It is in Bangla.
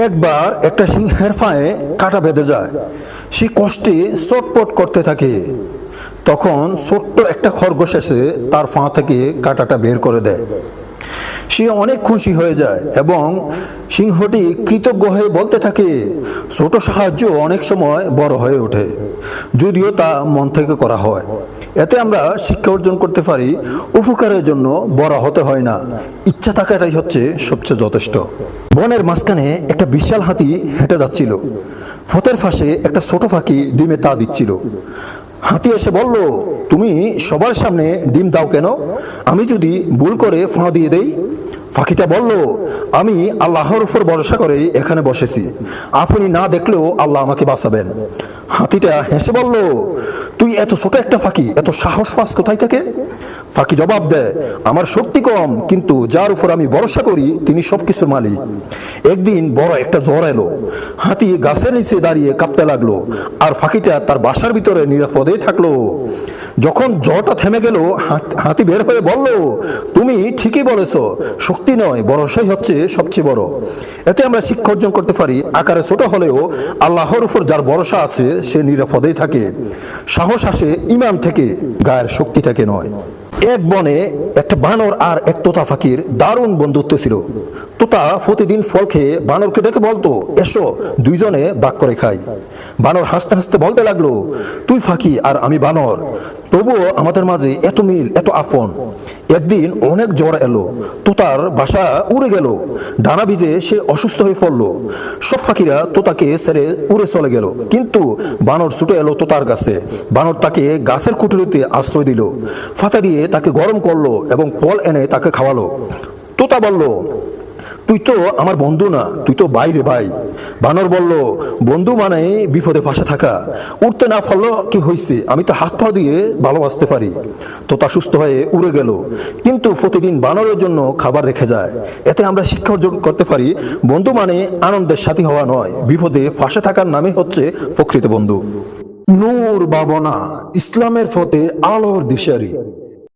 একবার একটা সিংহের পায়ে কাঁটা বেঁধে যায়। সে কষ্টে চটপট করতে থাকে। তখন ছোট্ট একটা খরগোশ এসে তার পা থেকে কাঁটাটা বের করে দেয়। সে অনেক খুশি হয়ে যায় এবং সিংহটি কৃতজ্ঞ হয়ে বলতে থাকে, ছোট সাহায্য অনেক সময় বড় হয়ে ওঠে, যদিও তা মন থেকে করা হয়। এতে আমরা শিক্ষা অর্জন করতে পারি, উপকারের জন্য বড় হতে হয় না, ইচ্ছা থাকাটাই হচ্ছে সবচেয়ে যথেষ্ট। বনের মাঝখানে একটা বিশাল হাতি হেঁটে যাচ্ছিল। পথের পাশে একটা ছোট পাখি ডিমে তা দিচ্ছিল। হাতি এসে বলল, তুমি সবার সামনে ডিম দাও কেন? আমি যদি ভুল করে ফাঁ দিয়ে দেই? পাখিটা বলল, আমি আল্লাহর উপর ভরসা করে এখানে বসেছি, আপনি না দেখলেও আল্লাহ আমাকে বাঁচাবেন। হাতিটা হেসে বলল, তুই এত ছোট একটা পাখি, এত সাহস পাস কোথায় থেকে? পাখি জবাব দেয়, আমার শক্তি কম, কিন্তু যার উপর আমি ভরসা করি তিনি সবকিছুর মালিক। একদিন বড় একটা ঝড় এলো। হাতি গাছের নিচে দাঁড়িয়ে কাঁপতে লাগলো, আর পাখিটা তার বাসার ভিতরে নিরাপদেই থাকলো। যখন ঝড়টা থেমে গেল, হাতি বের হয়ে বলল, তুমি ঠিকই বলেছ, শক্তি নয় ভরসাই হচ্ছে সবচেয়ে বড়। এতে আমরা শিক্ষা অর্জন করতে পারি, আকারে ছোট হলেও আল্লাহর উপর যার ভরসা আছে সে নিরাপদেই থাকে। সাহস আসে ইমান থেকে, গায়ের শক্তি থেকে নয়। এক বনে একটা বানর আর এক তোতা পাখির দারুণ বন্ধুত্ব ছিল। তোতা প্রতিদিন ফল খেয়ে বানরকে ডেকে বলতো, এসো দুইজনে ভাগ করে খাই। বানর হাসতে হাসতে বলতে লাগলো, তুই পাখি আর আমি বানর, তবুও আমাদের মাঝে এত মিল, এত আপন। একদিন অনেক জ্বর এলো, তোতার বাসা উড়ে গেল, ডানা ভিজে সে অসুস্থ হয়ে পড়ল। সব পাখিরা তোতাকে ছেড়ে উড়ে চলে গেল, কিন্তু বানর ছুটে এলো তোতার কাছে। বানর তাকে গাছের কুঠুরিতে আশ্রয় দিল, ফাতা দিয়ে তাকে গরম করলো এবং ফল এনে তাকে খাওয়ালো। তোতা বলল, তুই তো আমার বন্ধু না, তুই তো বাইরে ভাই। বানর বলল, বন্ধু মানে বিপদে পাশে থাকা। উঠতে না পারলো কি হয়েছে, আমি তো হাত পা দিয়ে ভালোবাসতে পারি। তোতা সুস্থ হয়ে উড়ে গেল, কিন্তু প্রতিদিন বানরের জন্য খাবার রেখে যায়। এতে আমরা শিক্ষা অর্জন করতে পারি, বন্ধু মানে আনন্দের সাথী হওয়া নয়, বিপদে পাশে থাকার নামই হচ্ছে প্রকৃত বন্ধু। নূর ভাবনা, ইসলামের পথে আলোর দিশারি।